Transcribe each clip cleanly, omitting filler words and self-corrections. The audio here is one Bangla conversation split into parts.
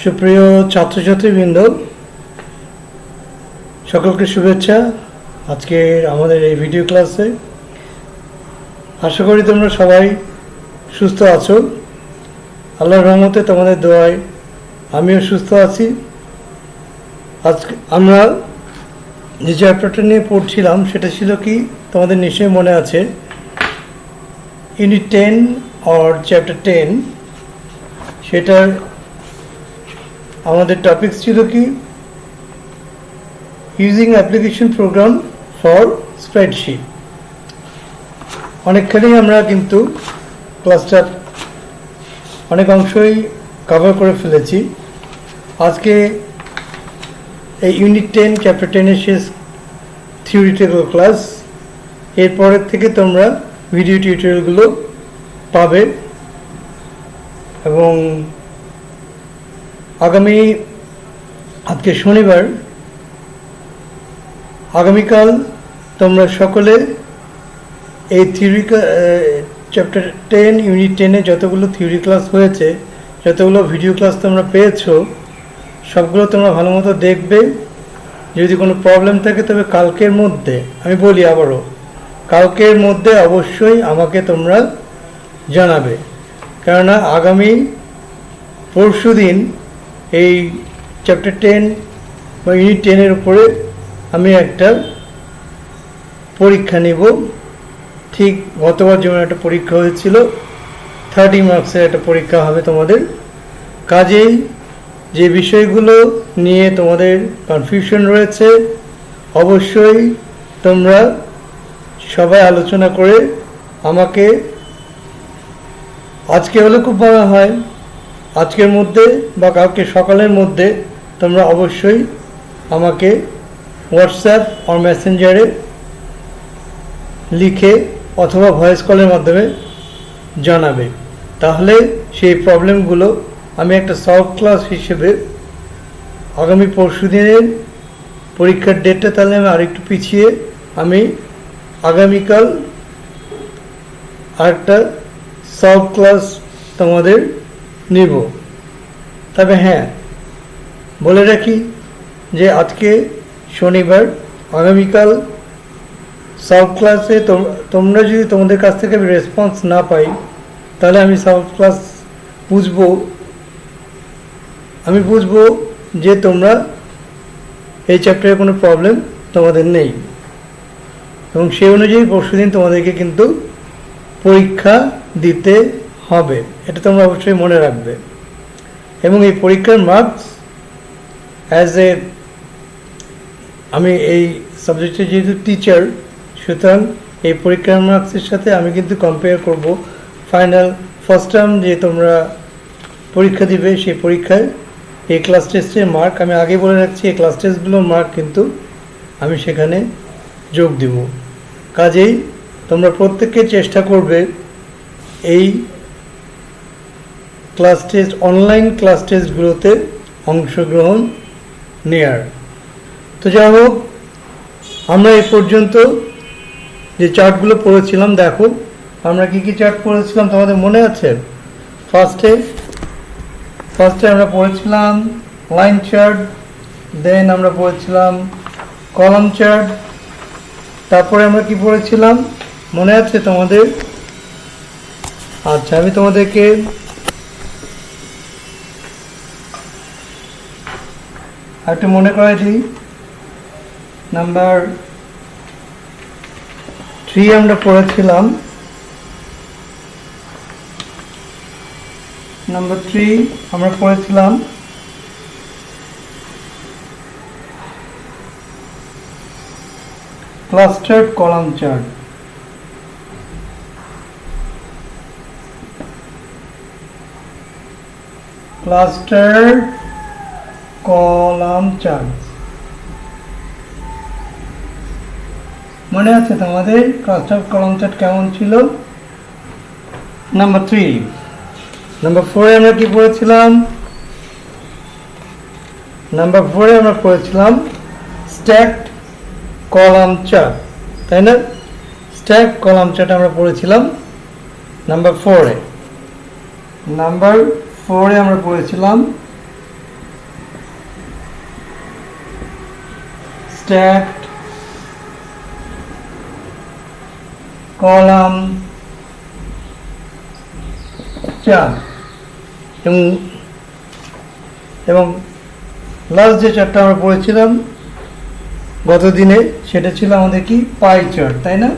সুপ্রিয় ছাত্রছাত্রীবৃন্দ, সকলকে শুভেচ্ছা। আজকের আমাদের এই ভিডিও ক্লাসে আশা করি তোমরা সবাই সুস্থ আছো। আল্লাহর রহমতে তোমাদের দোয়ায় আমিও সুস্থ আছি। আজকে আমরা যে চ্যাপ্টারটা নিয়ে পড়ছিলাম সেটা ছিল কি, তোমাদের নিশ্চয়ই মনে আছে, ইউনিট 10 অর চ্যাপ্টার 10। সেটার আমাদের টপিক ছিল কি, using application program for spreadsheet. অনেকখানি আমরা কিন্তু ক্লাসটার অনেক অংশই কভার করে ফেলেছি। আজকে এই ইউনিট 10 চ্যাপ্টার 10-এর শেষ থিওরিটিক্যাল ক্লাস। এরপরের থেকে তোমরা ভিডিও টিউটোরিয়ালগুলো পাবে এবং আজকে শনিবার, আগামীকাল তোমরা সকলে এই চ্যাপ্টার 10 ইউনিট 10-এ যতগুলো থিওরি ক্লাস হয়েছে, যতগুলো ভিডিও ক্লাস তোমরা পেয়েছো, সবগুলো তোমরা ভালো মতো দেখবে। যদি কোনো প্রবলেম থাকে তবে কালকের মধ্যে, আমি বলি আবারও, কালকের মধ্যে অবশ্যই আমাকে তোমরা জানাবে। কেননা আগামী পরশু দিন এই চ্যাপ্টার 10 বা ইউনিট 10-এর উপরে আমি একটা পরীক্ষা নিব। ঠিক গতবার যেমন একটা পরীক্ষা হয়েছিল, 30 মার্কসের একটা পরীক্ষা হবে তোমাদের। কাজেই যে বিষয়গুলো নিয়ে তোমাদের কনফিউশন রয়েছে, অবশ্যই তোমরা সবাই আলোচনা করে আমাকে, আজকে হলে খুব ভালো হয়, আজকের মধ্যে বা কালকে সকালের মধ্যে তোমরা অবশ্যই আমাকে হোয়াটসঅ্যাপ আর মেসেঞ্জারে লিখে অথবা ভয়েস কলের মাধ্যমে জানাবে। তাহলে সেই প্রবলেমগুলো আমি একটা সলভ ক্লাস হিসেবে আগামী পরশু দিনের পরীক্ষার ডেটটা তাহলে আমি আরেকটু পিছিয়ে আমি আগামীকাল আরেকটা সলভ ক্লাস তোমাদের নিব। তবে হ্যাঁ, বলে রাখি যে আজকে শনিবার, আগামীকাল সলভ ক্লাসে তোমরা যদি তোমাদের কাছ থেকে আমি রেসপন্স না পাই, তাহলে আমি সলভ ক্লাস বুঝবো যে তোমরা এই চ্যাপ্টারে কোনো প্রবলেম তোমাদের নেই, এবং সেই অনুযায়ী পরশুদিন তোমাদেরকে কিন্তু পরীক্ষা দিতে হবে। এটা তোমরা অবশ্যই মনে রাখবে। এবং এই পরীক্ষার মার্কস আমি এই সাবজেক্টের যেহেতু টিচার, সুতরাং এই পরীক্ষার মার্কসের সাথে আমি কিন্তু কম্পেয়ার করব ফাইনাল ফার্স্ট টার্ম যে তোমরা পরীক্ষা দিবে, সেই পরীক্ষায় এই ক্লাস টেস্টের মার্ক, আমি আগে বলে রাখছি, এই ক্লাস টেস্টগুলোর মার্ক কিন্তু আমি সেখানে যোগ দিব। কাজেই তোমরা প্রত্যেককে চেষ্টা করবে এই ক্লাস টেস্ট, অনলাইন ক্লাস টেস্টগুলোতে অংশগ্রহণ নেয়ার। তো যাই হোক, আমরা এই পর্যন্ত যে চার্টগুলো পড়েছিলাম, দেখো আমরা কি কি চার্ট পড়েছিলাম তোমাদের মনে আছে? ফার্স্টে আমরা পড়েছিলাম লাইন চার্ট, দেন আমরা পড়েছিলাম কলাম চার্ট, তারপরে আমরা কি পড়েছিলাম মনে আছে তোমাদের? আচ্ছা, আমি তোমাদেরকে একটু মনে করাই দিই। নাম্বার 3 আমরা পড়েছিলাম, নাম্বার 3 আমরা পড়েছিলাম clustered column chart. Clustered column chart মনে আছে তোমাদের? ক্লাস্টার্ড কলাম চার্ট কেমন ছিল? নাম্বার 3। নাম্বার 4 আমরা কি পড়েছিলাম? নাম্বার 4 আমরা পড়েছিলাম স্ট্যাকড কলাম চার্ট, তাই না? স্ট্যাক কলাম চার্ট আমরা পড়েছিলাম নাম্বার 4-এ। নাম্বার 4-এ আমরা পড়েছিলাম stacked column chart এবং লাস্ট যে চার্টটা আমরা পড়েছিলাম গত দিনে সেটা ছিল আমাদের কি পাই চার্ট, তাই না?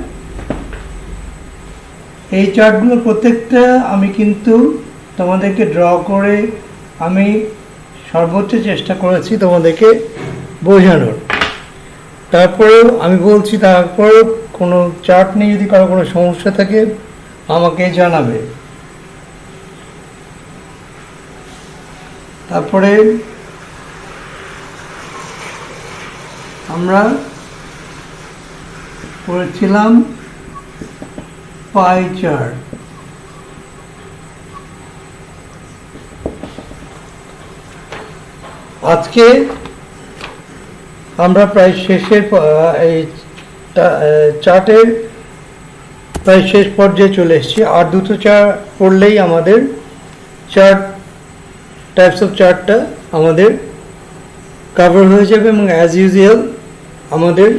এই চার্টগুলো প্রত্যেকটা আমি কিন্তু তোমাদেরকে ড্র করে আমি সর্বোচ্চ চেষ্টা করেছি তোমাদেরকে বোঝানোর। তারপরেও আমি বলছি, তারপরেও কোনো চার্ট নিয়ে যদি কারো কোনো সমস্যা থাকে আমাকে জানাবে। তারপরে আমরা করেছিলাম পাই চার্ট। আজকে আমরা প্রায় শেষের এই চার্টের প্রায় শেষ পর্যায়ে চলে এসেছি। আর দুটো চার্ট পড়লেই আমাদের চার্ট টাইপস অফ চার্টটা আমাদের কভার হয়ে যাবে এবং অ্যাজ ইউজুয়াল আমাদের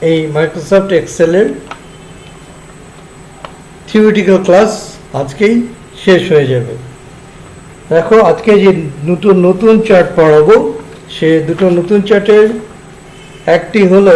এই মাইক্রোসফট এক্সেলের থিওরিটিক্যাল ক্লাস আজকেই শেষ হয়ে যাবে। দেখো আজকে যে নতুন চার্ট পড়াবো সে দুটো নতুন চার্টের একটি হলো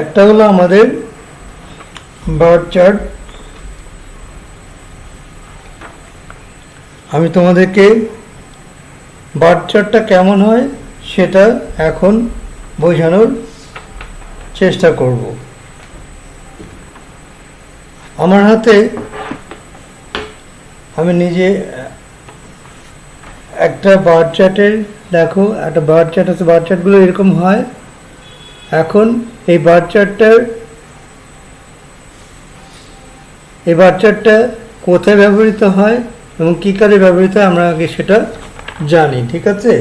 একটা হলো আমাদের বার চার্ট। আমি তোমাদেরকে বার চার্টটা কেমন হয় সেটা এখন বোঝানোর চেষ্টা করব। আমার হাতে আমি নিজে একটা বার চার্টের, দেখো একটা বার চার্ট আছে, বার চার্টগুলো এরকম হয়। এখন এই বার চার্টটা কোথায় ব্যবহৃত হয় এবং কী কাজে ব্যবহৃত হয় আমরা আগে সেটা জানি, ঠিক আছে?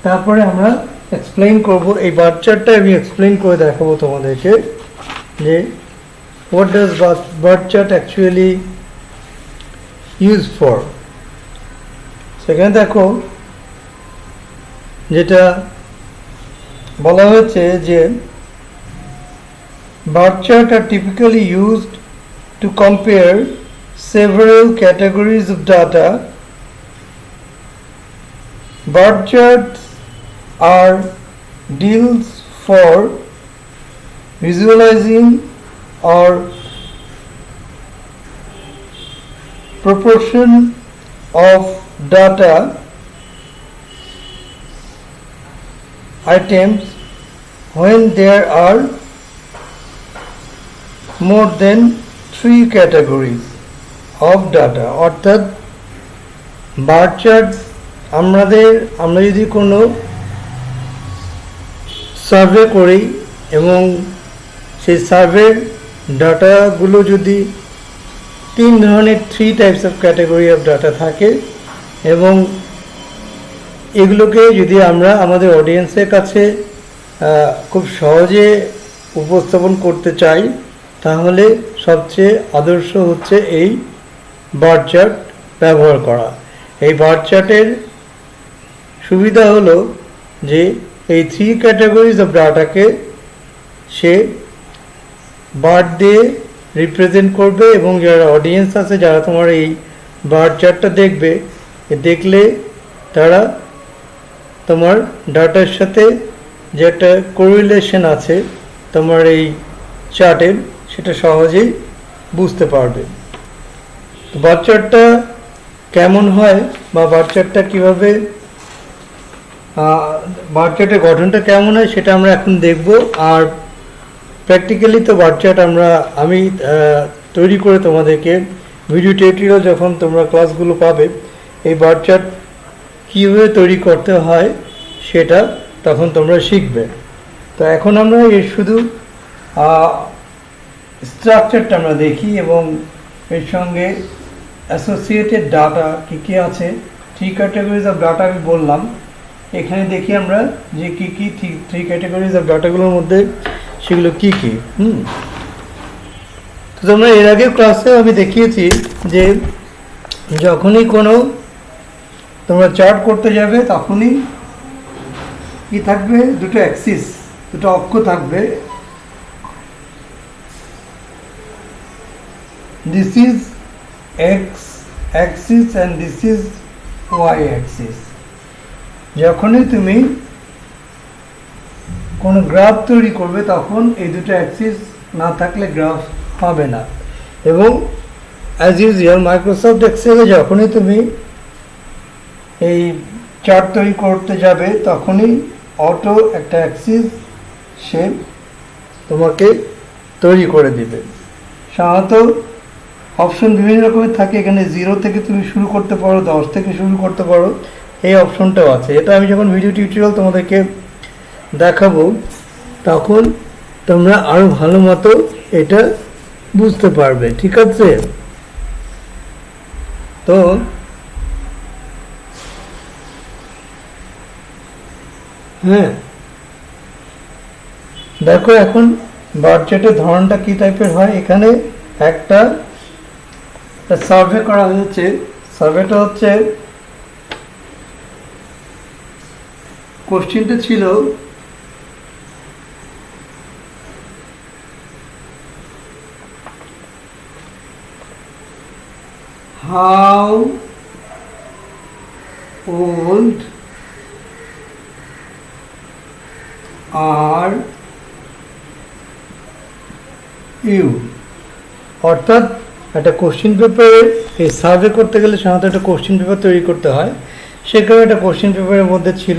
তারপরে আমরা এক্সপ্লেইন করব। এই বার চার্টটা আমি এক্সপ্লেইন করে দেখাবো তোমাদেরকে যে what does bar chart actually use for. সেখানে দেখো যেটা বলা হয়েছে যে bar charts are typically used to compare several categories of data. Bar charts are deals for visualizing or proportion of data items when there are more than 3 categories of data। অর্থাৎ বার চার্ট আমরা যদি কোনো সার্ভে করি এবং সেই সার্ভের ডাটাগুলো যদি 3 ধরনের 3 types of category of data থাকে এবং এগুলোকে যদি আমরা আমাদের অডিয়েন্সের কাছে খুব সহজে উপস্থাপন করতে চাই তাহলে সবচেয়ে আদর্শ হচ্ছে এই বার চার্ট ব্যবহার করা। এই বার চার্টের সুবিধা হলো যে এই 3 ক্যাটাগরিজ অফ ডাটাকে সে বার দিয়ে রিপ্রেজেন্ট করবে এবং যারা অডিয়েন্স আছে, যারা তোমার এই বার চার্টটা দেখলে তারা তোমার ডাটার সাথে যে একটা কোরিলেশন আছে তোমার এই চার্টের সেটা সহজেই বুঝতে পারবে। বার চার্টটা কেমন হয় বা বার চার্টটা কীভাবে, বার চার্টের গঠনটা কেমন হয় সেটা আমরা এখন দেখব। আর প্র্যাকটিক্যালি তো বার চার্ট আমি তৈরি করে তোমাদেরকে ভিডিও টিউটোরিয়াল যখন তোমরা ক্লাসগুলো পাবে এই বার চার্ট কীভাবে তৈরি করতে হয় সেটা তখন তোমরা শিখবে। তো এখন আমরা শুধু স্ট্রাকচারটা আমরা দেখি এবং এর সঙ্গে অ্যাসোসিয়েটেড ডাটা কী কী আছে। 3 ক্যাটাগরিজ অফ ডাটা আমি বললাম, এখানে দেখি আমরা যে কী কী 3 ক্যাটাগরিজ অফ ডাটাগুলোর মধ্যে সেগুলো কী কী। তো তোমরা এর আগে ক্লাসে আমি দেখিয়েছি যে যখনই কোনো তোমরা চার্ট করতে যাবে তখনই কি থাকবে, দুটো অ্যাক্সিস, দুটো অক্ষ থাকবে। This is x Axis and this is Y Axis. যখনই তুমি কোনো গ্রাফ তৈরি করবে তখন এই দুটো অ্যাক্সিস না থাকলে গ্রাফ হবে না। এবং অ্যাজ ইউজুয়াল মাইক্রোসফট এক্সেলে যখনই তুমি এই চার্ট তৈরি করতে যাবে তখনই অটো একটা অ্যাক্সিস সে তোমাকে তৈরি করে দিবে। সাধারণত অপশন বিভিন্ন রকমের থাকে, এখানে 0 থেকে তুমি শুরু করতে পারো, 10 থেকে শুরু করতে পারো, এই অপশনটাও আছে। এটা আমি যখন ভিডিও টিউটোরিয়াল তোমাদেরকে দেখাবো তখন তোমরা আরও ভালো মতো এটা বুঝতে পারবে, ঠিক আছে? তো হ্যাঁ, দেখো এখন বার চার্টের ধরনটা কি টাইপের হয়। এখানে একটা সার্ভে করা হয়েছে। সার্ভেটা হচ্ছে, কোশ্চেনটা ছিল how old are you, অর্থাৎ একটা কোশ্চেন পেপারে এই সার্ভে করতে গেলে সাধারণত একটা কোশ্চেন পেপার তৈরি করতে হয়। সেখানে একটা কোশ্চেন পেপারের মধ্যে ছিল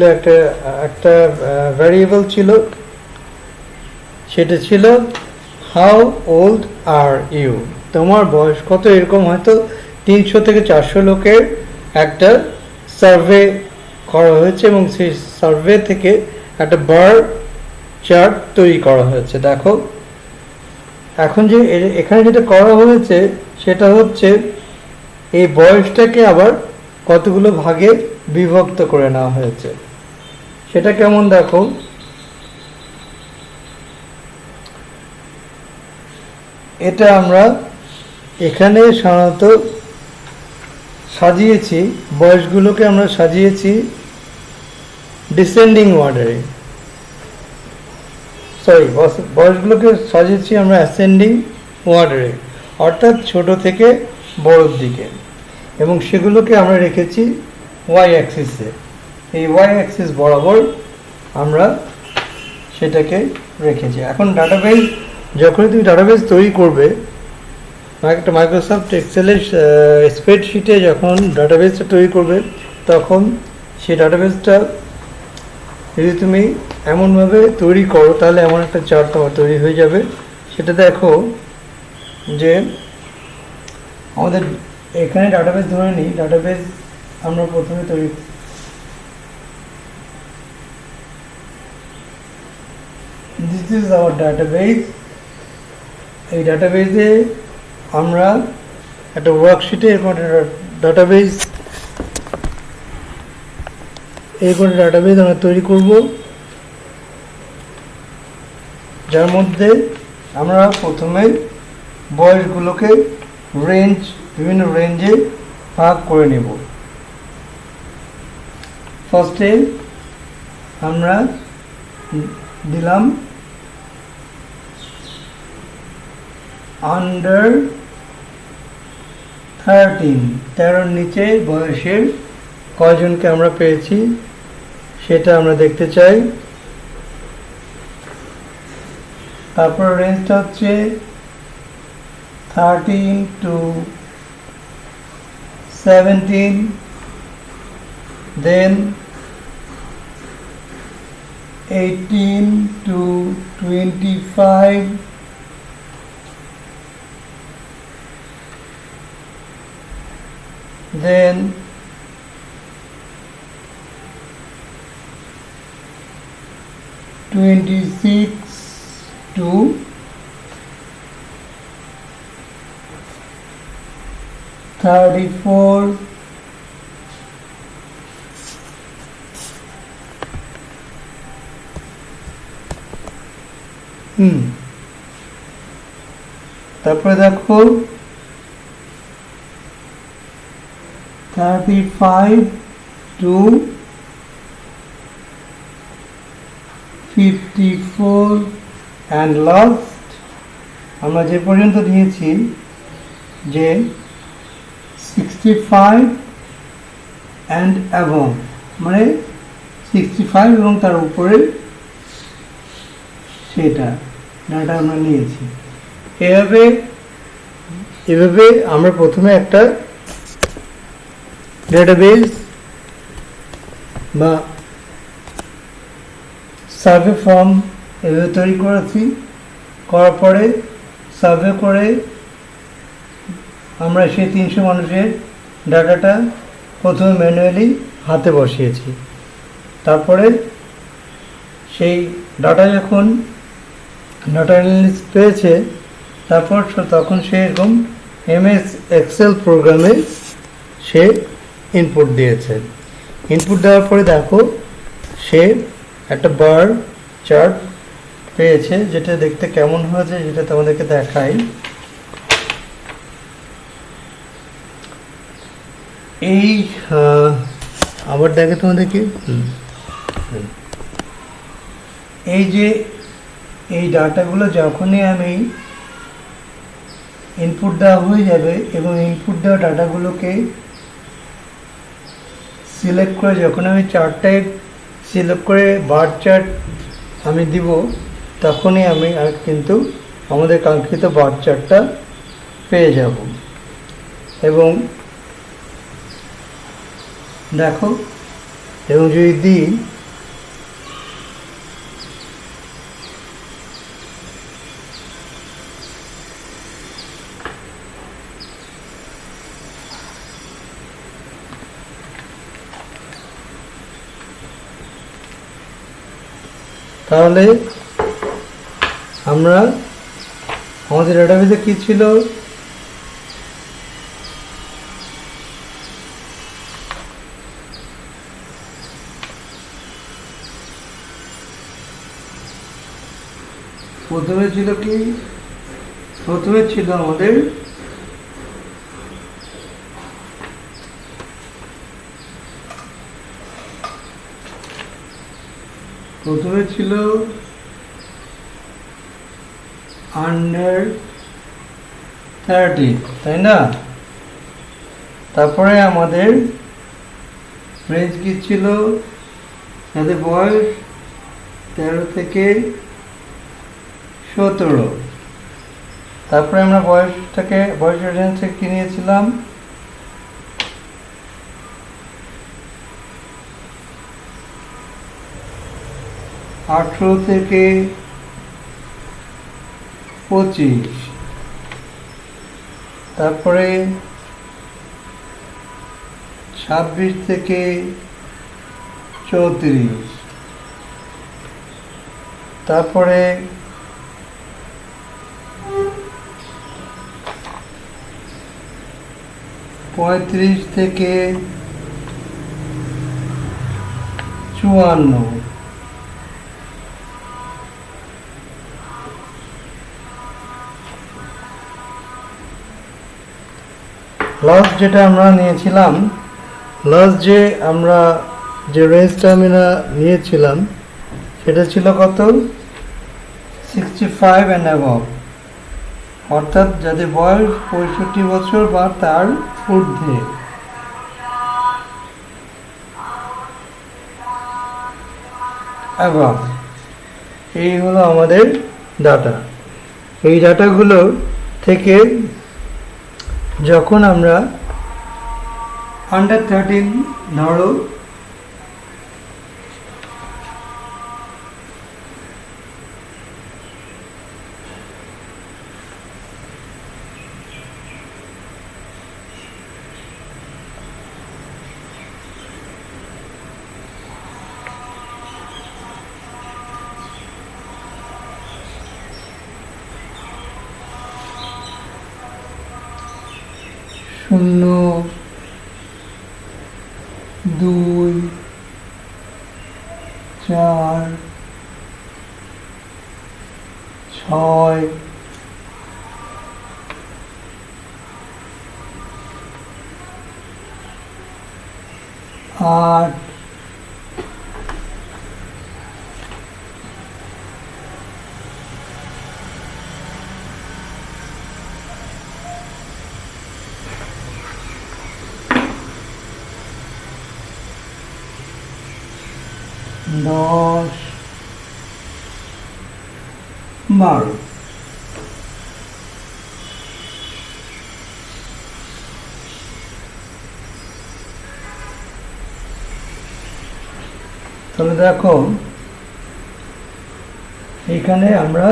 একটা ভ্যারিয়েবল ছিল, সেটা ছিল হাউ ওল্ড আর ইউ, তোমার বয়স কত। এরকম হয়তো 300 থেকে 400 লোকের একটা সার্ভে করা হয়েছে এবং সেই সার্ভে থেকে একটা বার চার্ট তৈরি করা হয়েছে। দেখো এখন যে এখানে যেটা করা হয়েছে সেটা হচ্ছে এই বয়সটাকে আবার কতগুলো ভাগে বিভক্ত করে নেওয়া হয়েছে। সেটা কেমন দেখো, এটা আমরা এখানে সাধারণত সাজিয়েছি, বয়সগুলোকে আমরা সাজিয়েছি ডিসেন্ডিং অর্ডারে, সরি বয়সগুলোকে সাজিয়েছি আমরা অ্যাসেন্ডিং অর্ডারে, অর্থাৎ ছোট থেকে বড়র দিকে, এবং সেগুলোকে আমরা রেখেছি ওয়াই অ্যাক্সিসে। এই ওয়াই অ্যাক্সিস বরাবর আমরা সেটাকে রেখেছি। এখন ডাটাবেস, যখনই তুমি ডাটাবেস তৈরি করবে, একটা মাইক্রোসফট এক্সেলের স্প্রেডশিটে যখন ডাটাবেসটা তৈরি করবে তখন সেই ডাটাবেসটা যদি তুমি এমনভাবে তৈরি করো তাহলে এমন একটা চার্ট তোমার তৈরি হয়ে যাবে। সেটা দেখো যে আমাদের এখানে ডাটাবেস ধরে নিই, ডাটাবেস আমরা প্রথমে তৈরি, দিস ইজ আওয়ার ডাটাবেস। এই ডাটাবেসে আমরা একটা ওয়ার্কশিটে এরকম একটা ডাটাবেস আমরা তৈরি করব, যার মধ্যে আমরা প্রথমে বয়সগুলোকে বিভিন্ন রেঞ্জে ভাগ করে নেব। ফার্স্টে আমরা দিলাম আন্ডার 13, 13 নিচে বয়সের কয়জনকে আমরা পেয়েছি সেটা আমরা দেখতে চাই। তারপর রেঞ্জটা হচ্ছে 13 to 17, then 18 to 25, then 26 to 34 তারপরে দেখো 35 to 54 and last আমরা যে পর্যন্ত দিয়েছি যে 65 and above মানে 65 এবং তার উপরে সেটা ডাটা আমরা নিয়েছি। এভাবে আমরা প্রথমে একটা ডেটাবেস বা সার্ভে ফর্ম এভাবে তৈরি করেছি। করার পরে সার্ভে করে আমরা সেই 300 মানুষের ডাটাটা প্রথমে ম্যানুয়ালি হাতে বসিয়েছি। তারপরে সেই ডাটা যখন ডাটা অ্যানালিস্ট পেয়েছে তখন সে এরকম MS এক্সেল প্রোগ্রামে সে ইনপুট দিয়েছে। ইনপুট দেওয়ার পরে দেখো সে একটা বার চার্ট পেয়েছে, যেটা দেখতে কেমন হয়েছে যেটা তোমাদেরকে দেখাই। এই আবার দেখে তোমাদেরকে এই যে এই ডাটাগুলো যখনই আমি ইনপুট দেওয়া হয়ে যাবে এবং ইনপুট দেওয়া ডাটাগুলোকে সিলেক্ট করে যখন আমি চার্টটায় সিলেক্ট করে বার চার্ট আমি দিব তখনই আমি কিন্তু আমাদের কাঙ্ক্ষিত বার চার্টটা পেয়ে যাব। এবং দেখো এবং যদি দিই তাহলে আমরা আমাদের ডাটাবেসে কি ছিল, প্রথমে ছিল আমাদের আন্ডার 30, তাই না? তারপরে আমাদের রেঞ্জ কি ছিল, যাদের বয়স 13 থেকে 17। তারপরে আমরা বয়সের রেঞ্জ থেকে কি নিয়েছিলাম, 18 থেকে 25। তারপরে 26 থেকে 34। তারপরে 35 থেকে 54। লাস্ট যেটা আমরা নিয়েছিলাম, যে রেঞ্জটা আমরা নিয়েছিলাম সেটা ছিল কত, 65 and above, অর্থাৎ যাদের বয়স 65 বছর বা তার ঊর্ধ্বে। above এই হলো আমাদের ডাটা। এই ডাটাগুলো থেকে যখন আমরা আন্ডার 13 ধরো 0 2 4 6 8 10 12 তাহলে দেখো এখানে আমরা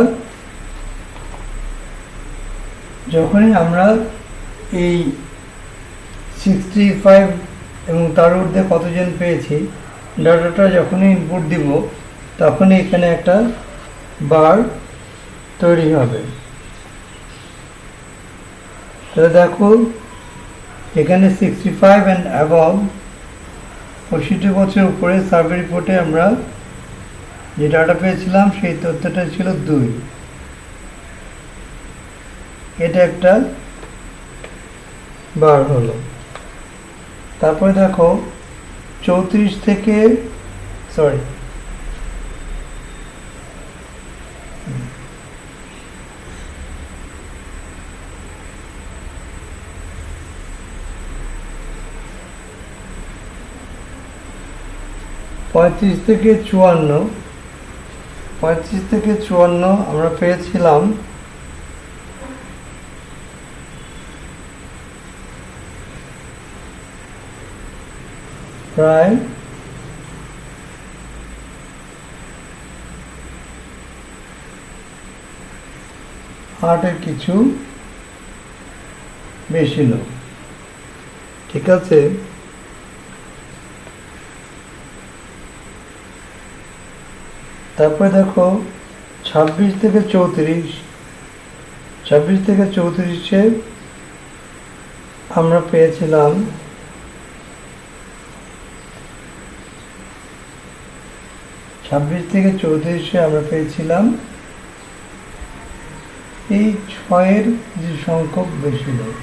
যখনই আমরা এই 65 এবং তার ঊর্ধ্বে কতজন পেয়েছি ডাটাটা যখনই ইনপুট দিব তখনই এখানে একটা বার তৈরি হবে। তাহলে দেখো এখানে 65 অ্যান্ড অ্যাবভ 65 বছর উপরে সার্ভে রিপোর্টে আমরা যে ডাটা পেয়েছিলাম সেই তথ্যটা ছিল 2। এটা একটা বার হলো। তারপরে দেখো 34 থেকে 35 থেকে 54 আমরা পেয়েছিলাম প্রায় 8 কিছু বেশি লোক। ঠিক আছে, তারপরে দেখো 26 থেকে 34 আমরা পেয়েছিলাম আমরা পেয়েছিলাম এই 6-এর যে সংখ্যক বেশি লোক।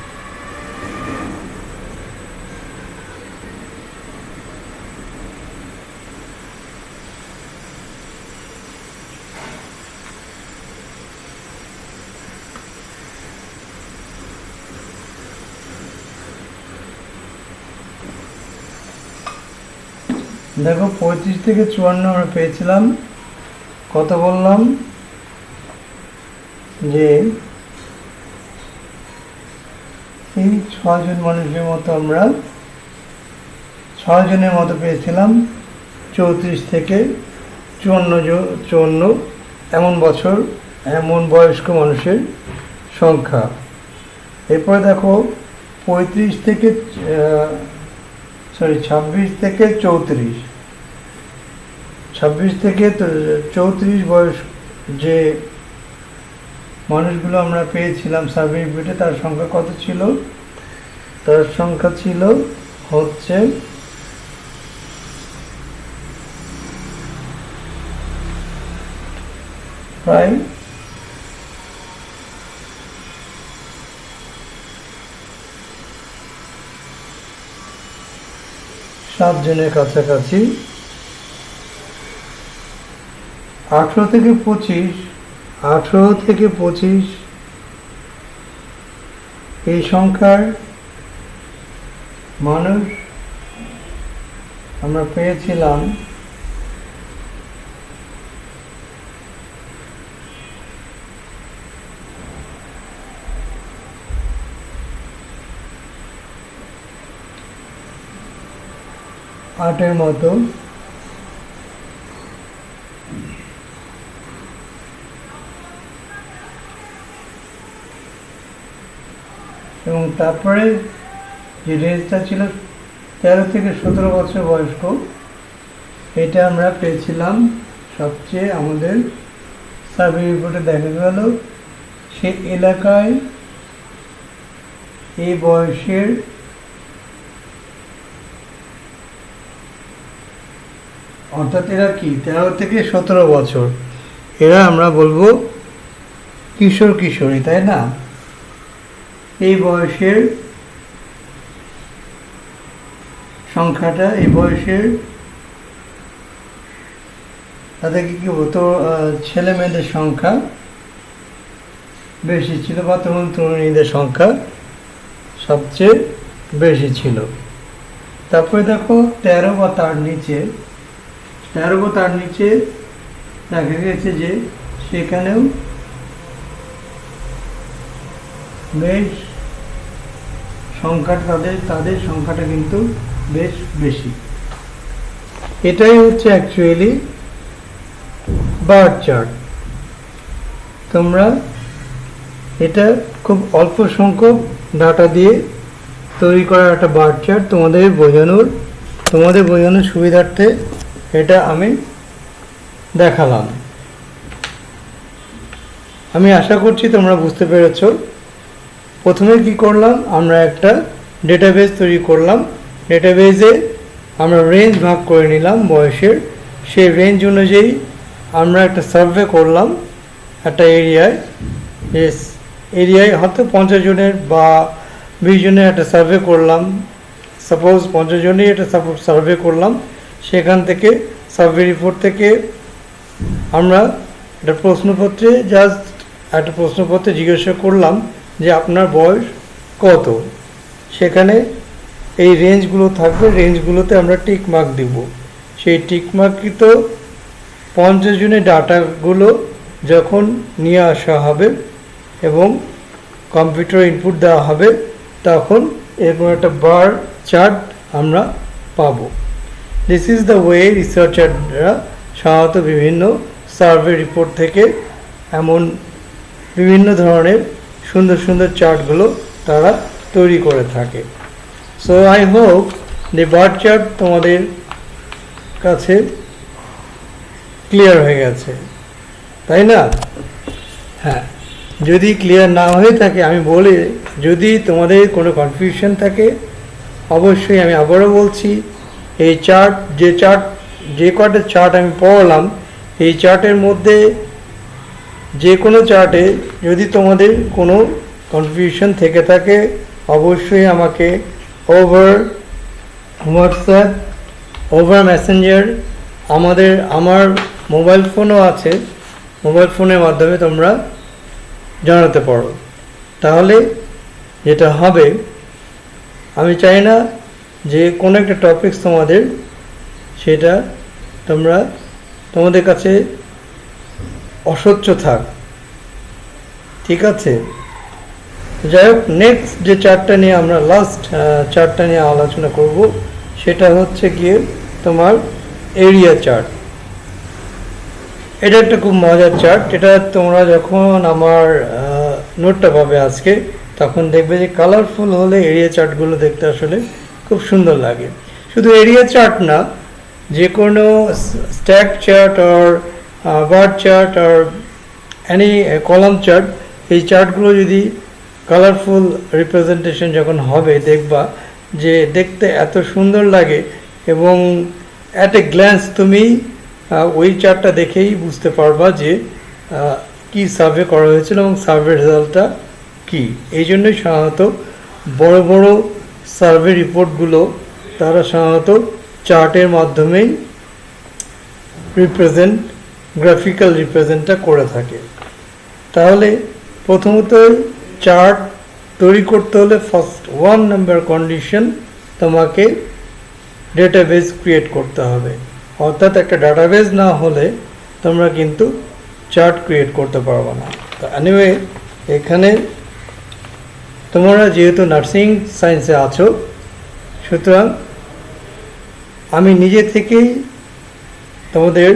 দেখো 35 থেকে 54 আমরা পেয়েছিলাম কত বললাম যে এই 6 জন মানুষের মতো আমরা 6 জনের মতো পেয়েছিলাম 34 থেকে 54 এমন বয়স্ক মানুষের সংখ্যা। এরপরে দেখো 26 থেকে 34 বয়স যে মানুষগুলো আমরা পেয়েছিলাম সার্ভে রিপোর্টে তার সংখ্যা কত ছিল? তার সংখ্যা ছিল হচ্ছে প্রায় 7 জনের কাছাকাছি। 18 থেকে 25 এই সংখ্যার মানুষ আমরা পেয়েছিলাম আটের মতো। এবং তারপরে যে রেঞ্জটা ছিল 13 থেকে 17 বছর বয়স্ক, এটা আমরা পেয়েছিলাম সবচেয়ে আমাদের সার্ভে রিপোর্টে দেখা গেল সেই এলাকায় এই বয়সের অর্থাৎ এরা কি 13 থেকে 17 বছর, এরা আমরা বলবো কিশোর কিশোরী, তাই না? এই বয়সের সংখ্যাটা, এই বয়সের তাদেরকে কি বলতো, ছেলে মেয়েদের সংখ্যা বেশি ছিল বা তরুণ তরুণীদের সংখ্যা সবচেয়ে বেশি ছিল। তারপরে দেখো 13 বা তার নিচে দেখা গেছে যে সেখানেও বেশ সংখ্যা, তাদের সংখ্যাটা কিন্তু বেশ বেশি। এটাই হচ্ছে অ্যাকচুয়ালি বার্থ চার্ট। তোমরা এটা খুব অল্প সংখ্যক ডাটা দিয়ে তৈরি করা একটা বার্থ চার্ট, তোমাদের বোঝানোর সুবিধার্থে এটা আমি দেখালাম। আমি আশা করছি তোমরা বুঝতে পেরেছ। প্রথমে কি করলাম, আমরা একটা ডেটাবেস তৈরি করলাম। ডেটাবেসে আমরা রেঞ্জ ভাগ করে নিলাম বয়সের, সেই রেঞ্জ অনুযায়ী আমরা একটা সার্ভে করলাম একটা এরিয়ায় হয়তো 50 জনের বা 20 জনের একটা সার্ভে করলাম। সাপোজ 50 জনেরই একটা সার্ভে করলাম। সেখান থেকে সার্ভে রিপোর্ট থেকে আমরা একটা প্রশ্নপত্রে জিজ্ঞাসা করলাম যে আপনার বয়স কত। সেখানে এই রেঞ্জগুলো থাকবে, রেঞ্জগুলোতে আমরা টিক মার্ক দিব। সেই টিক মার্ককৃত 50 জনের ডাটাগুলো যখন নিয়ে আসা হবে এবং কম্পিউটার ইনপুট দেওয়া হবে, তখন এরকম একটা বার চার্ট আমরা পাবো। দিস ইজ দ্য ওয়ে রিসার্চাররা সাধারণত বিভিন্ন সার্ভে রিপোর্ট থেকে এমন বিভিন্ন ধরনের সুন্দর সুন্দর চার্টগুলো তারা তৈরি করে থাকে। So I hope the birth chart তোমাদের কাছে ক্লিয়ার হয়ে গেছে, তাই না? হ্যাঁ, যদি ক্লিয়ার না হয়ে থাকে আমি বলি, যদি তোমাদের কোনো কনফিউশন থাকে অবশ্যই আমি আবারও বলছি, এই যে কটা চার্ট আমি পড়লাম, এই চার্টের মধ্যে যে কোনো চার্টে যদি তোমাদের কোনো কনফিউশন থেকে থাকে অবশ্যই আমাকে ওভার হোয়াটসঅ্যাপ, ওভার মেসেঞ্জার, আমার মোবাইল ফোনও আছে, মোবাইল ফোনের মাধ্যমে তোমরা জানাতে পারো। তাহলে যেটা হবে, আমি চাই না যে কোনো একটা টপিকস সেটা তোমাদের কাছে অস্বচ্ছ থাক, ঠিক আছে? যাই হোক, নেক্সট যে চার্টটা নিয়ে আমরা লাস্ট চার্টটা নিয়ে আলোচনা করব, সেটা হচ্ছে গিয়ে তোমার এরিয়া চার্ট। এটা একটা খুব মজার চার্ট। এটা তোমরা যখন আমার নোটটা পাবে আজকে, তখন দেখবে যে কালারফুল হলে এরিয়া চার্টগুলো দেখতে আসলে খুব সুন্দর লাগে। শুধু এরিয়া চার্ট না, যে কোনো স্ট্যাক চার্ট আর বার চার্ট আর এনি কলাম চার্ট, এই চার্টগুলো যদি কালারফুল রিপ্রেজেন্টেশন যখন হবে, দেখবা যে দেখতে এত সুন্দর লাগে এবং অ্যাট এ গ্ল্যান্স তুমি ওই চার্টটা দেখেই বুঝতে পারবা যে কি সার্ভে করা হয়েছিল এবং সার্ভে রেজাল্টটা কি। এই জন্যই সাধারণত বড় বড় সার্ভে রিপোর্টগুলো তারা সাধারণত চার্টের মাধ্যমেই গ্রাফিক্যাল রিপ্রেজেন্টটা করে থাকে। তাহলে প্রথমত চার্ট তৈরি করতে হলে ফার্স্ট 1 নাম্বার কন্ডিশন, তোমাকে ডেটাবেস ক্রিয়েট করতে হবে। অর্থাৎ একটা ডাটাবেস না হলে তোমরা কিন্তু চার্ট ক্রিয়েট করতে পারবে না। তো এনিওয়ে, এখানে তোমরা যেহেতু নার্সিং সায়েন্সে আছো, সুতরাং আমি নিজে থেকেই তোমাদের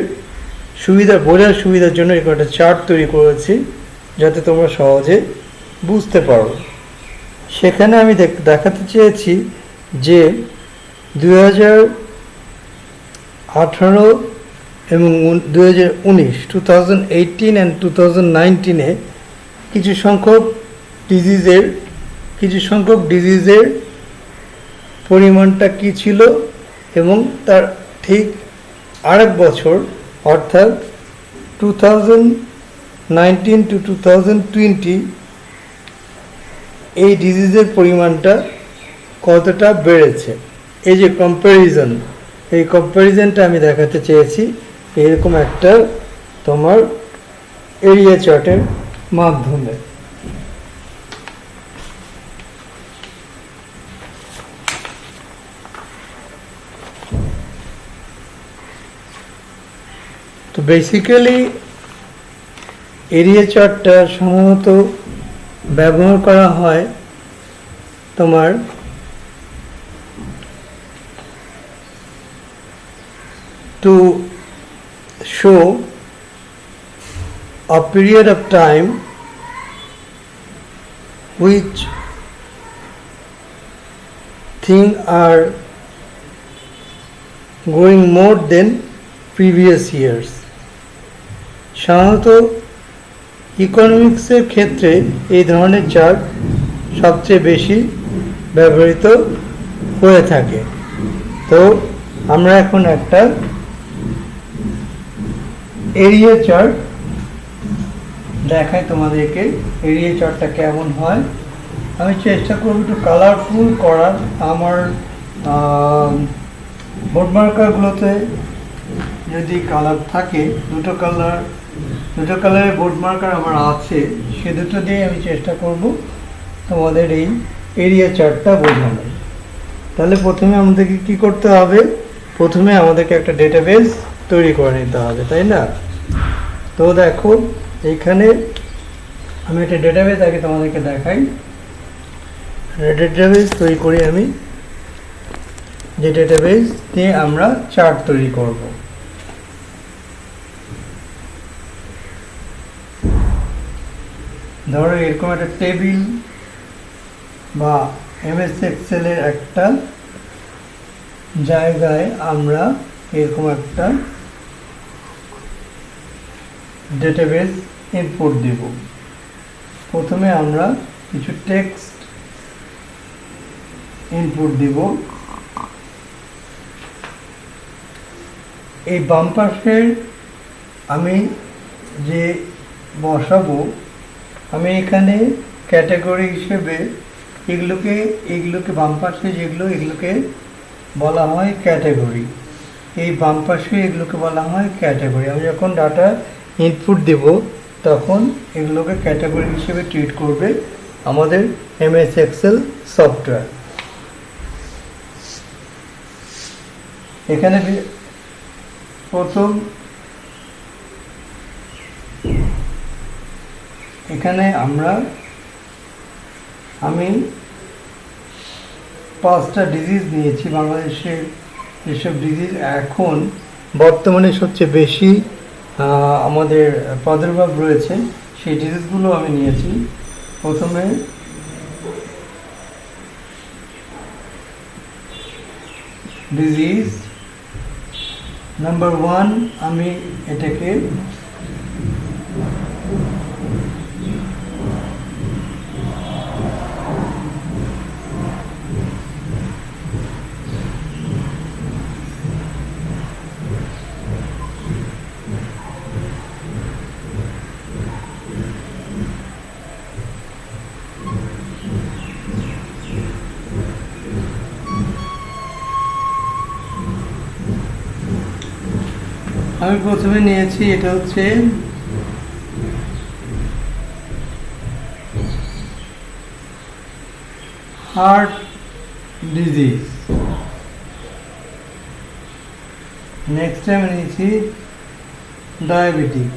বোঝার সুবিধার জন্য এরকম একটা চার্ট তৈরি করেছি, যাতে তোমরা সহজে বুঝতে পারো। সেখানে আমি দেখাতে চেয়েছি যে 2018 এবং 2018 অ্যান্ড 2019 কিছু সংখ্যক ডিজিজের কিছু সংখ্যক ডিজিজের পরিমাণটা কি ছিল এবং তার ঠিক আরেক বছর অর্থাৎ 2019 to 2020 এই ডিজিজের পরিমাণটা কতটা বেড়েছে। এই যে কম্প্যারিজন, এই কম্প্যারিজনটা আমি দেখাতে চেয়েছি এরকম একটা তোমার এরিয়া চার্টের মাধ্যমে। তো বেসিক্যালি এরিয়া চার্টটা সাধারণত ব্যবহার করা হয় তোমার to show a period of time which things are growing more than previous years. সাধারণত ইকোনমিক্সের ক্ষেত্রে এই ধরনের চার্ট সবচেয়ে বেশি ব্যবহৃত হয়ে থাকে। তো আমরা এখন একটা এরিয়া চার্ট দেখাই তোমাদেরকে, এরিয়া চার্টটা কেমন হয়। আমি চেষ্টা করব একটু কালারফুল করার। আমার বোর্ড মার্কারগুলোতে যদি কালার থাকে, দুটো কালারের বোর্ড মার্কার আমার আছে, সে দুটো দিয়ে আমি চেষ্টা করব তোমাদের এই এরিয়া চার্টটা বোঝানোর। তাহলে প্রথমে আমাদেরকে কি করতে হবে? প্রথমে আমাদেরকে একটা ডেটাবেস তৈরি করে নিতে হবে, তাই না? তো দেখো এইখানে আমি একটা ডেটাবেস আগে তোমাদেরকে দেখাই। ডেটাবেস তৈরি করি আমি, যে ডেটাবেস দিয়ে আমরা চার্ট তৈরি করব। ধরো এরকম একটা টেবিল বা এমএস এক্সেলের একটা জায়গায় আমরা এরকম একটা ডেটাবেস ইনপুট দেব। প্রথমে আমরা কিছু টেক্সট ইনপুট দিব। এই বাম পাশের আমি যে বসাবো, আমি এখানে ক্যাটাগরি হিসেবে এগুলোকে বাম পাশে এগুলোকে বলা হয় ক্যাটাগরি। এই বাম পাশে এগুলোকে বলা হয় ক্যাটাগরি। আমি যখন ডাটা ইনপুট দেব তখন এগুলোকে ক্যাটাগরি হিসেবে ট্রিট করবে আমাদের এমএস এক্সেল সফটওয়্যার। এখানে প্রথম আমি 5টা ডিজিজ নিয়েছি বাংলাদেশের, যেসব ডিজিজ এখন বর্তমানে সবচেয়ে বেশি আমাদের প্রাদুর্ভাব রয়েছে সেই ডিজিজগুলো আমি নিয়েছি। প্রথমে ডিজিজ নাম্বার 1 আমি এটাকে প্রথমে নিয়েছি, এটা হচ্ছে হার্ট ডিজিজ। নেক্সট টাইম নিয়েছি ডায়াবেটিক।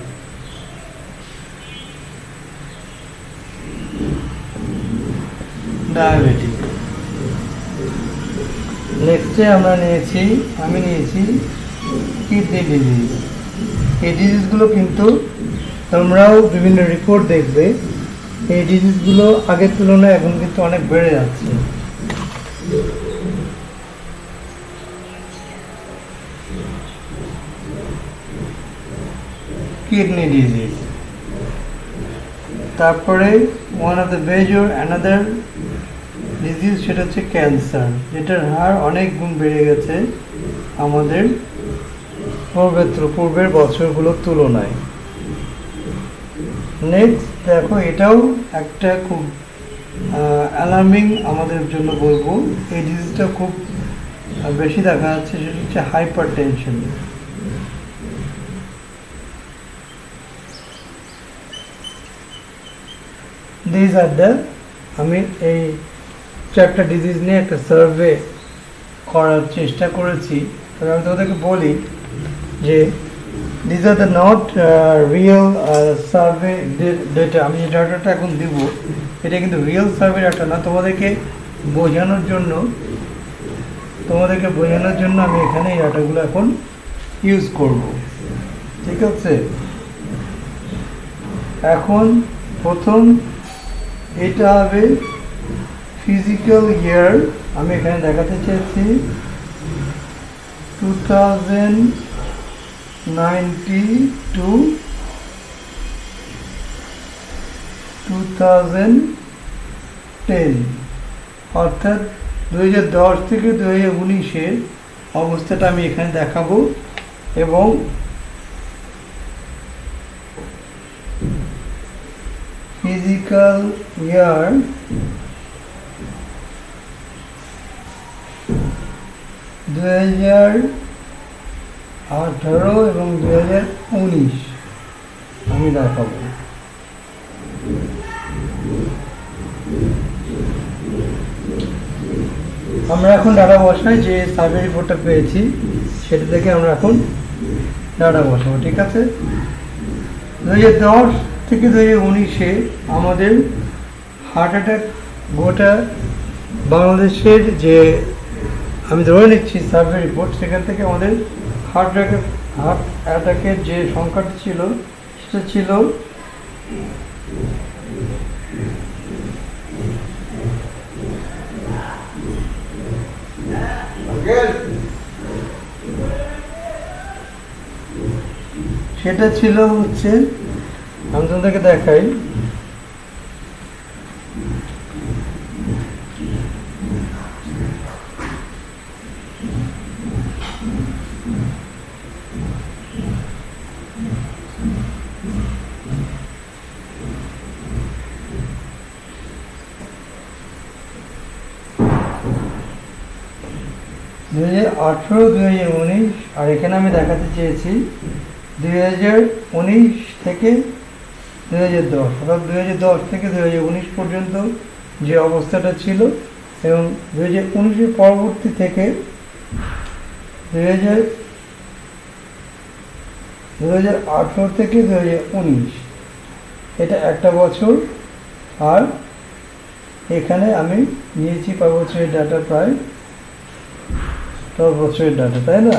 নেক্সটে আমি নিয়েছি কিডনি ডিজিজ। এই ডিজিজগুলো কিন্তু তোমরাও বিভিন্ন রিপোর্ট দেখবে, এই ডিজিজগুলো আগের তুলনায় এখন কিন্তু অনেক বেড়ে যাচ্ছে। Kidney disease. তারপরে one of the major another disease সেটা হচ্ছে ক্যান্সার, যেটার হার অনেক গুণ বেড়ে গেছে আমাদের পূর্বের বছরগুলোর তুলনায়। নেক্সট দেখো, এটাও একটা খুব অ্যালার্মিং আমাদের জন্য বলবো, এই ডিজিজটা খুব বেশি দেখা যাচ্ছে, সেটা হচ্ছে hyper tension. This are the, আমি এই চ্যাপ্টার ডিজিজ নিয়ে একটা সার্ভে করার চেষ্টা করেছি। তবে আমি তোমাদেরকে বলি যে this are the not real survey data. আমি যে ডাটাটা এখন দিব এটা কিন্তু রিয়েল সার্ভে ডাটা না, তোমাদেরকে বোঝানোর জন্য আমি এখানে এই ডাটাগুলো এখন ইউজ করব। ঠিক আছে, এখন প্রথম এটা হবে ফিজিক্যাল ইয়ার। আমি এখানে দেখাতে চেয়েছি 2010, অর্থাৎ 2010 থেকে 2019-এর অবস্থাটা আমি এখানে দেখাবো। এবং ফিজিক্যাল ইয়ার 2018 এবং 2019 আমি দেখাবো। আমরা এখন ডাটা বসাই, যে সার্ভে রিপোর্টটা পেয়েছি সেটা থেকে আমরা এখন ডাটা বসাবো। ঠিক আছে, 2010 থেকে 2019-এ আমাদের হার্ট অ্যাটাক গোটা বাংলাদেশের, যে আমি ধরে নিচ্ছি সার্ভে রিপোর্ট, সেখান থেকে আমাদের হার্ট অ্যাটাকের যে সংখ্যাটা ছিল সেটা ছিল হচ্ছে, আমি তোমাদেরকে দেখাই, দু 2018-2019, আর এখানে আমি দেখাতে চেয়েছি 2019 থেকে 2010, অর্থাৎ 2010 থেকে 2019 পর্যন্ত যে অবস্থাটা ছিল, এবং 2019-এর পরবর্তী থেকে 2018 থেকে 2019, এটা একটা বছর। আর এখানে আমি নিয়েছি পার বছরের ডাটা, প্রায় 10 বছরের ডাটা, তাই না?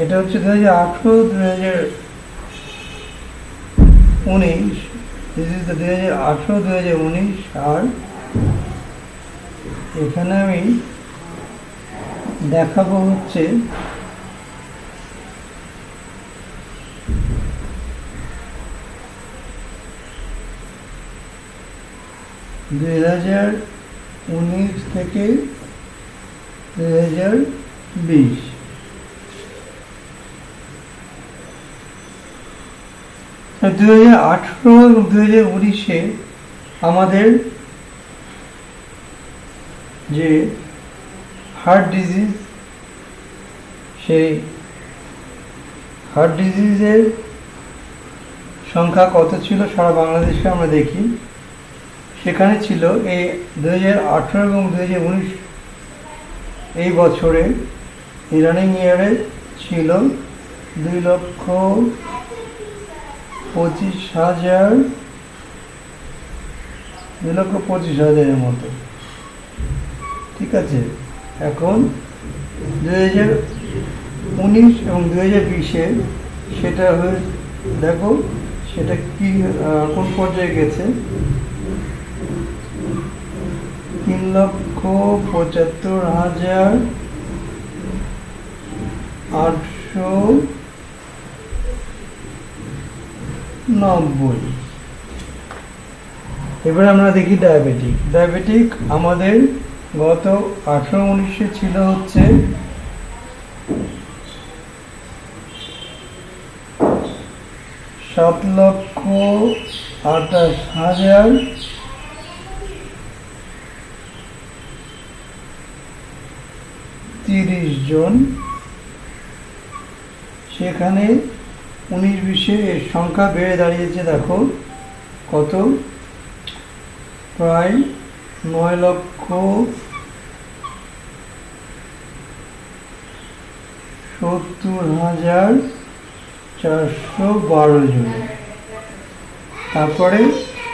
এটা হচ্ছে 2018-2019, দিস ইজ দ্য 2018-2019। আর এখানে আমি দেখাবো হচ্ছে 2019 থেকে 2020। আর 2018 এবং 2019-এ আমাদের যে হার্ট ডিজিজ, সেই হার্ট ডিজিজের সংখ্যা কত ছিল সারা বাংলাদেশে আমরা দেখি, সেখানে ছিল এই 2018 এবং 2019 এই বছরে, এই রানিং ইয়ারে ছিল 2,25,000 মতো। ঠিক আছে, এখন 2019 এবং 2020-এ সেটা হয়ে দেখো সেটা কি কোন পর্যায়ে গেছে। 3,75,890। এবার আমরা দেখি ডায়াবেটিক আমাদের গত 18-19 ছিল হচ্ছে 7,28,030 জন। সেখানে 19-20 এর সংখ্যা বেড়ে দাঁড়িয়েছে, দেখো কত, প্রায় 9,70,412 জন। তারপরে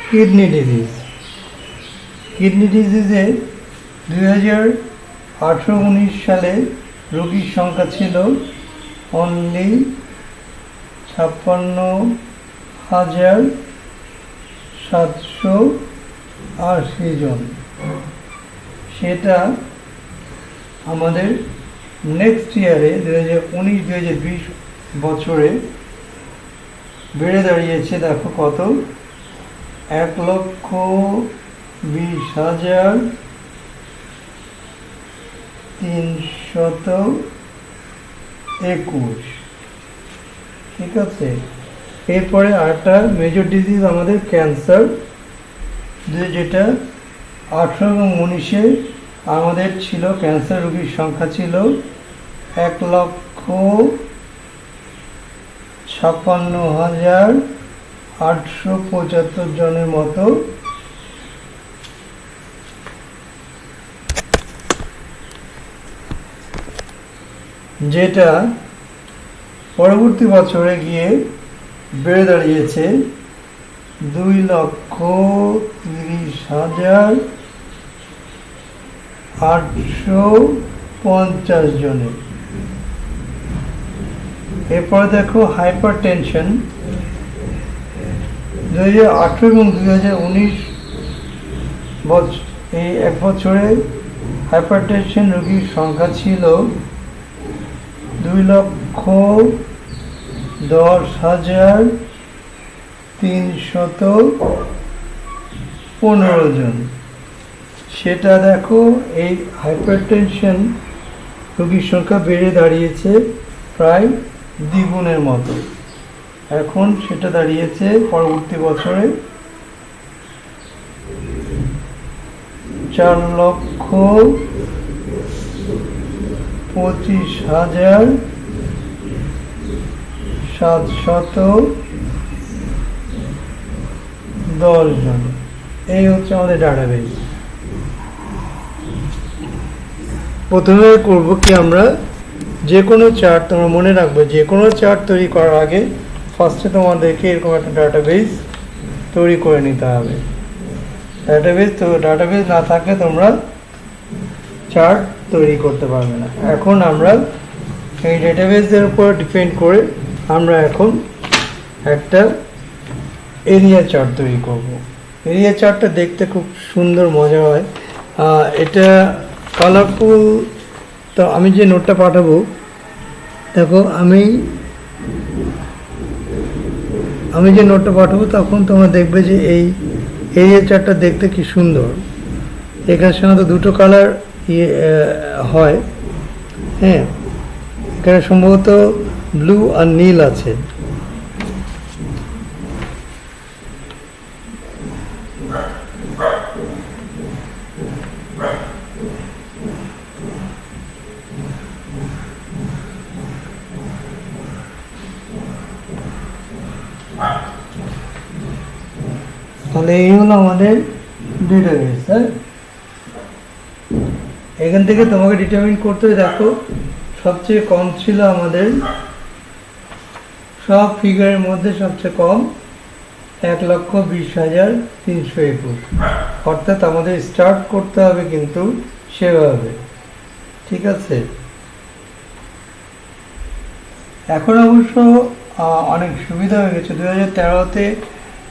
কিডনি ডিজিজে 2018-19 সালে রোগীর সংখ্যা ছিল অনলি 56,780 জন। সেটা আমাদের নেক্সট ইয়ারে 2019-2020 বছরে বেড়ে দাঁড়িয়েছে, দেখো কত, 1,20,321। ঠিক আছে। এরপরে আরেকটা মেজর ডিজিজ আমাদের ক্যান্সার, যেটা 18 এবং 19-এ আমাদের ছিল, ক্যান্সার রোগীর সংখ্যা ছিল 1,56,875 জনের মতো। যেটা পরবর্তী বছরে গিয়ে বেড়ে দাঁড়িয়েছে 2,30,850 জনের। এরপরে দেখো হাইপার টেনশন, 2018 এবং 2019 এই এক বছরে হাইপার টেনশন রোগীর সংখ্যা ছিল 2,10,315 জন। সেটা দেখো এই হাইপারটেনশন রোগীর সংখ্যা বেড়ে দাঁড়িয়েছে প্রায় দ্বিগুণের মতো। এখন সেটা দাঁড়িয়েছে পরবর্তী বছরে 4,25,710 জন। এই হচ্ছে আমাদের ডাটাবেস। প্রথমে করব কি, আমরা যে কোনো চার্ট, তোমরা মনে রাখবে, যে কোনো চার্ট তৈরি করার আগে ফার্স্টে তোমাদেরকে এরকম একটা ডাটাবেস তৈরি করে নিতে হবে। ডাটাবেস না থাকলে তোমরা চার্ট তৈরি করতে পারবে না। এখন আমরা এই ডাটাবেসের উপর ডিপেন্ড করে আমরা এখন একটা এরিয়া চার্ট তৈরি করব। এরিয়া চার্টটা দেখতে খুব সুন্দর, মজা হয়। এটা কালারফুল। তো আমি যে নোটটা পাঠাবো, দেখো আমি যে নোটটা পাঠাবো তখন তোমরা দেখবে যে এই এরিয়া চার্টটা দেখতে কি সুন্দর। এখানে সাধারণত দুটো কালার হয়, হ্যাঁ, এখানে সম্ভবত ব্লু আর নীল আছে। তাহলে এই হলো আমাদের ডেটাবেস। হ্যাঁ, এখান থেকে তোমাকে ডিটারমিন করতে, দেখো সবচেয়ে কম ছিল আমাদের সব ফিগারের মধ্যে সবচেয়ে কম 1,20,321। অর্থাৎ আমাদের স্টার্ট করতে হবে কিন্তু সেভাবে। ঠিক আছে। এখন অবশ্য অনেক সুবিধা হয়ে গেছে। 2013-তে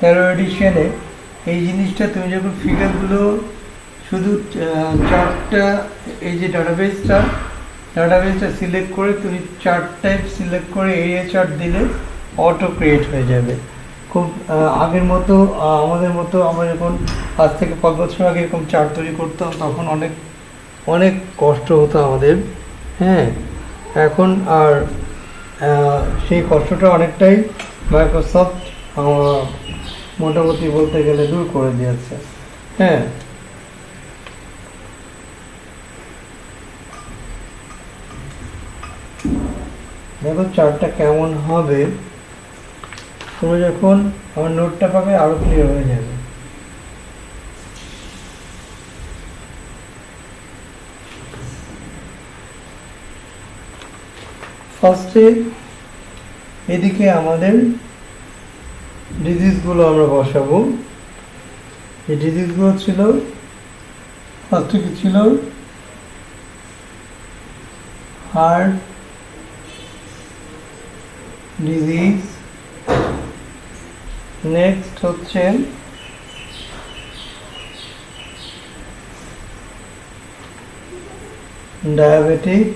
13 এডিশনে এই জিনিসটা তুমি যখন ফিগারগুলো শুধু চার্টটা, এই যে ডাটাবেসটা সিলেক্ট করে তুমি চার্ট টাইপ সিলেক্ট করে এরিয়া চার্ট দিলে অটো ক্রিয়েট হয়ে যাবে। খুব আগের মতো আমাদের মতো আমরা যখন আজ থেকে 5 বছর আগে এরকম চার্ট তৈরি করতাম তখন অনেক অনেক কষ্ট হতো আমাদের। হ্যাঁ, এখন আর সেই কষ্টটা অনেকটাই মাইক্রোসফট মোটামুটি বলতে গেলে দূর করে দিয়েছে। হ্যাঁ, দেখো চার্টটা কেমন হবে, তুমি যখন আমার নোটটা পাবে আরো ক্লিয়ার হয়ে যাবে। ফার্স্টে এদিকে আমাদের ডিজিজগুলো আমরা বসাবো। এই ডিজিজগুলো ছিল, ফার্স্টে কি ছিল, হার্ট ডিজিজ, নেক্সট হচ্ছে ডায়াবেটিক,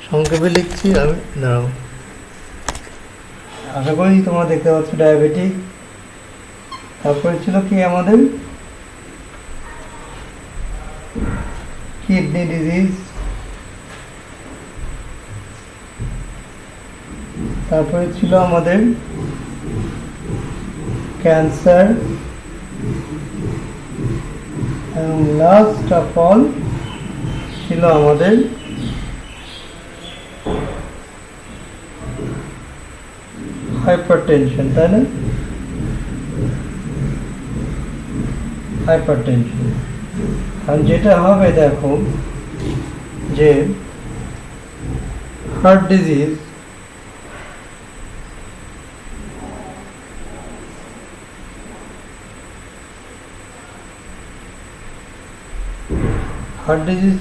সংক্ষেপে লিখছি আমি, দাঁড়াও, আশা করি তোমরা দেখতে পাচ্ছ ডায়াবেটিক। তারপরে ছিল কি আমাদের কিডনি ডিজিজ, তারপরে ছিল আমাদের ক্যান্সার, এবং লাস্ট অফ অল ছিল আমাদের হাইপারটেনশন, তাই না? হাইপারটেনশন। আর যেটা হবে দেখো যে হার্ট ডিজিজ,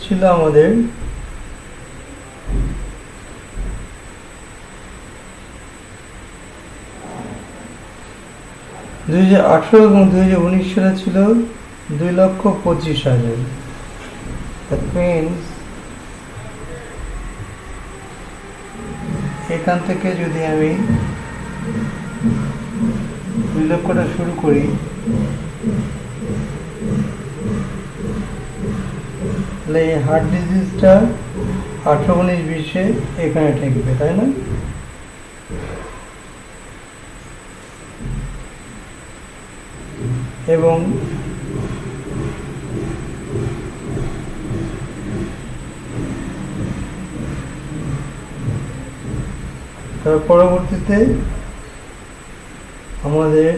ছিল আমাদের (2018) এবং 2019 সালে ছিল 2,25,000। That means এখান থেকে যদি আমি 2 লক্ষটা শুরু করি, তাহলে এই হার্ট ডিজিজটা 18, 19, 20-এ এখানে ঠেকবে, তাই না? এবং তার পরবর্তীতে আমাদের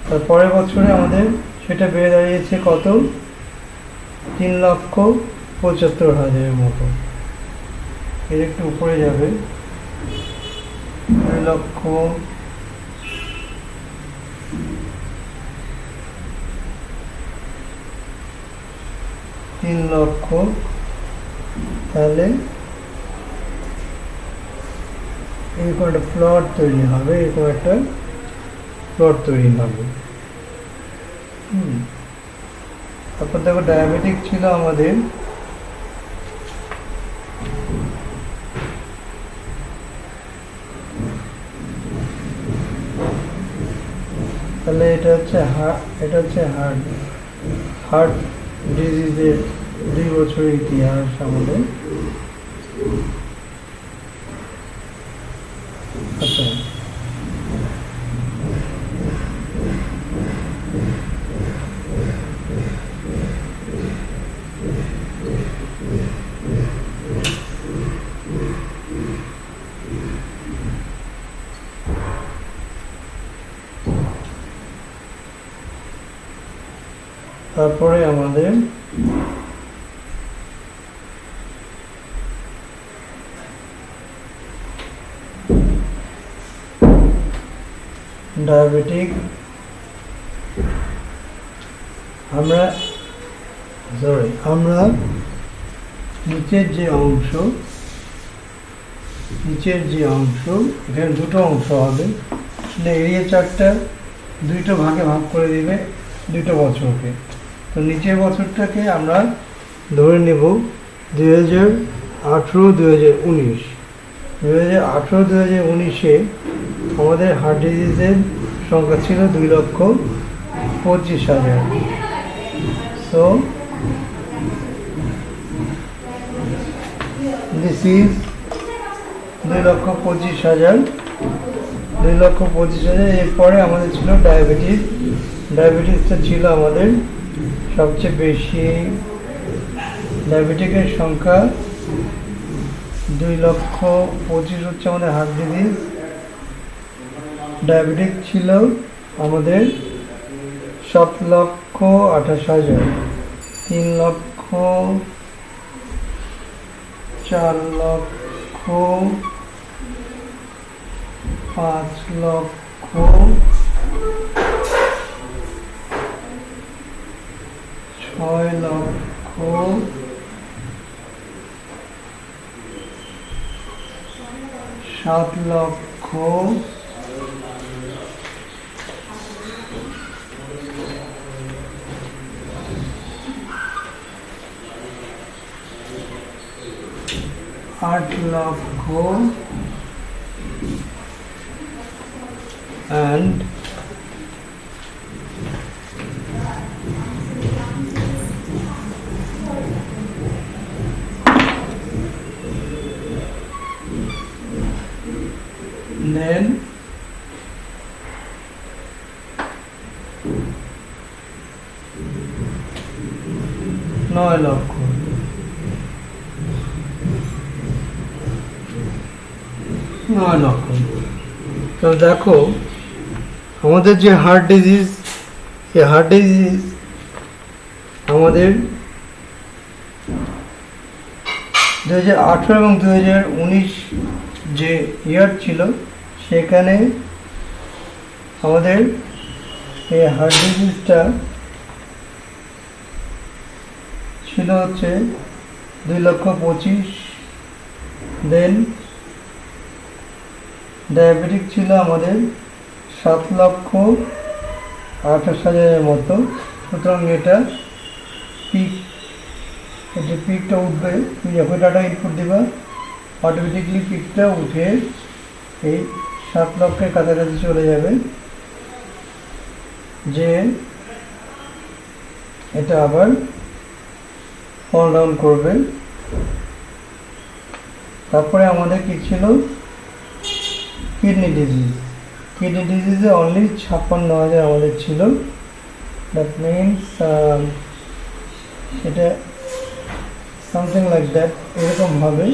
তার পরের বছরে আমাদের সেটা বেড়ে দাঁড়িয়েছে কত, 3,75,000 মতো। এর একটু উপরে যাবে, 2 লক্ষ, তিন লক্ষ, তাহলে এরকম একটা প্লট তৈরি হবে, এরকম একটা প্লট তৈরি হবে। তারপর দেখো ডায়াবেটিক ছিল আমাদের তাহলে এটা হচ্ছে হার্ট ডিজিজের 2 বছরের ইতিহাস আমাদের। আচ্ছা, তারপরে আমাদের ডায়াবেটিক, আমরা নিচের যে অংশ নিচের যে অংশ, এখানে দুটো অংশ হবে, এরিয়া চার্টটা দুইটো ভাগে ভাগ করে দিবে দুটো বছরকে। তো নিচের বছরটাকে আমরা ধরে নেব 2018-2019। 2018-2019-এ আমাদের হার্ট ডিজিজের সংখ্যা ছিল 2,25,000। So this is 2,25,000। 2,25,000। এরপরে আমাদের ছিল ডায়াবেটিস। ডায়াবেটিসটা ছিল আমাদের সবচেয়ে বেশি। ডায়াবেটিকের সংখ্যা 2,25,000 হচ্ছে আমাদের হার্ট ডিজিজ। ডায়াবেটিক ছিল আমাদের 7,28,000, 3,00,000, 4,00,000, 5,00,000, 6,00,000, 7,00,000, 8,00,000 and then 9,00,000। 9,00,000। তো দেখো আমাদের যে হার্ট ডিজিজ, এই হার্ট ডিজিজ আমাদের 2018 এবং 2019 যে ইয়ার ছিল, সেখানে আমাদের এই হার্ট ডিজিজটা ছিল হচ্ছে 2,25,000। দেন ডায়াবেটিক ছিল আমাদের 7,28,000 মতো। সুতরাং এটা পিক, যে পিকটা উঠবে, তুমি যখন ডাটা ইনপুট দিবা অটোমেটিকলি পিকটা উঠে এই 7,00,000-এর কাছাকাছি চলে যাবে, যে এটা আবার ফল ডাউন করবে। তারপরে আমাদের কি ছিল, কিডনি ডিজিজ। কিডনি ডিজিজে অনলি 56,000 আমাদের ছিল। দ্যাট মিনস এটা সামথিং লাইক দ্যাট, এরকম হবে।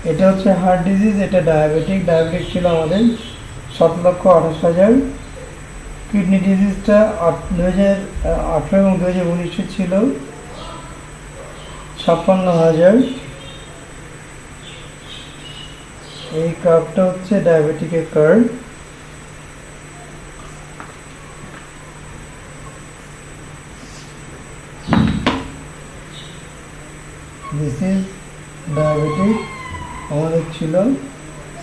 এটা হচ্ছে হার্ট ডিজিজ, এটা ডায়াবেটিক। ডায়াবেটিক ছিল আমাদের 7,28,000। কিডনি ডিজিজটা 2018 এবং 2019 ছিল 56,000। এই কার্ভটা হচ্ছে ডায়াবেটিকের কার্ভ। This is diabetic. আমাদের ছিল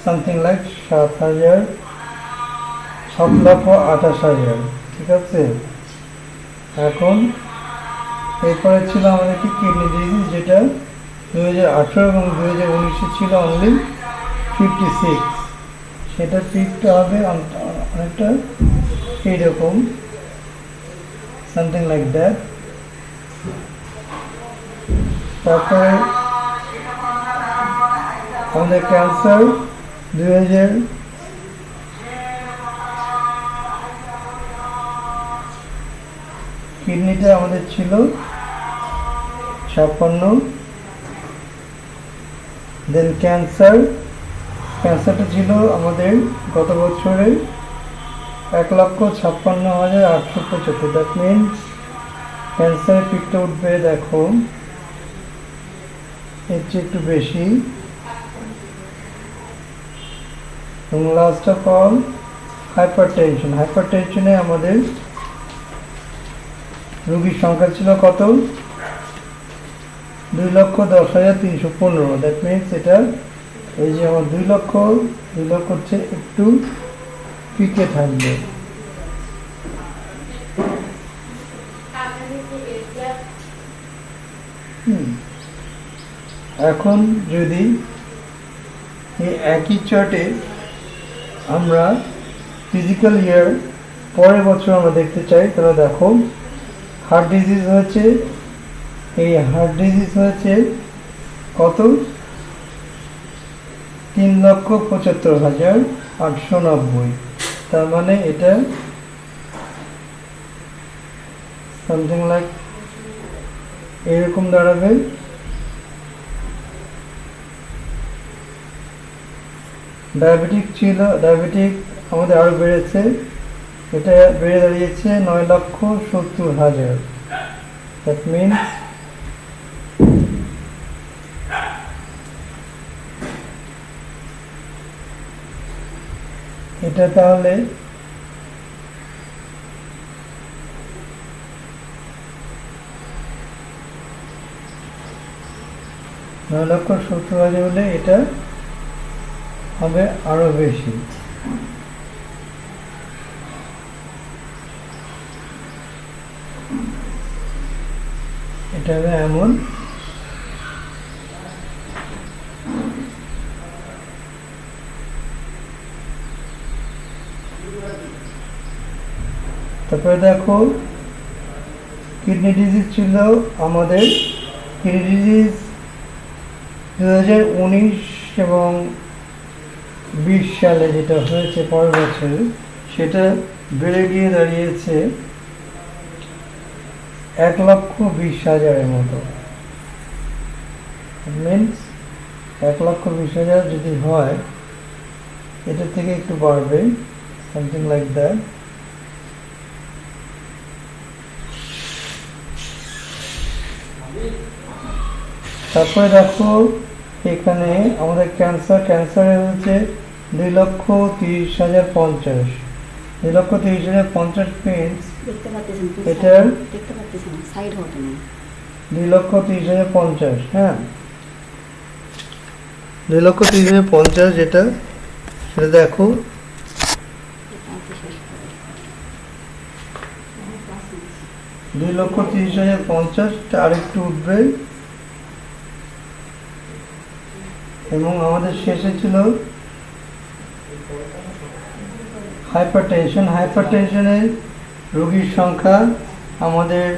সামথিং লাইক 7,28,000। ঠিক আছে। এখন এরপরে ছিল আমাদের কি কিডনি ডিজিজ, যেটা 2018 এবং 2019 ছিল অনলি 56। সেটা পিকটা হবে অনেকটা এইরকম, সামথিং লাইক দ্যাট। তারপরে আমাদের ক্যান্সার 2000 কিডনিতে আমাদের ছিল 56। দেন ক্যান্সারটা ছিল আমাদের গত বছরে 1,56,875। দ্যাট মিনস ক্যান্সারের পিকটা উঠবে, দেখো এর চেয়ে একটু বেশি। এবং লাস্ট অফ অল হাইপারটেনশনে আমাদের রোগীর সংখ্যা ছিল কত? 2,10,315। দ্যাট মিনস এটা এই যে আমার 2 লক্ষ হচ্ছে একটু পিকে থাকবে। এখন যদি এই একই চার্টে আমরা ফিজিক্যাল ইয়ার পরের বছর আমরা দেখতে চাই, তাহলে দেখো হার্ট ডিজিজ হয়েছে, এই হার্ট ডিজিজ হয়েছে কত? 3,75,890। তার মানে এটা সামথিং লাইক এরকম দাঁড়াবে। ডায়াবেটিক আমাদের আরো বেড়েছে, এটা বেড়ে দাঁড়িয়েছে 9,70,000। দ্যাট মিনস এটা তাহলে 9,70,000 হলে এটা হবে আরো বেশি। এটা হবে এমন, তারপরে দেখো কিডনি ডিজিজ ছিল আমাদের, কিডনি ডিজিজ 2019 এবং 20 সালে যেটা হয়েছে পরের বছরে, সেটা বেড়ে গিয়ে দাঁড়িয়েছে 1,20,000 মতো। মিনস 1,20,000 যদি হয়, এটা থেকে একটু বাড়বে, সামথিং লাইক দ্যাট। তারপরে দেখো এখানে আমাদের ক্যান্সারে হচ্ছে 2,30,050। 2,30,050 মিনস এটার 2,30,050, হ্যাঁ 2,30,050 যেটা, সেটা দেখো $2,30,050 আরেকটু উঠবে। এবং আমাদের শেষে ছিল হাইপারটেনশনে রোগীর সংখ্যা আমাদের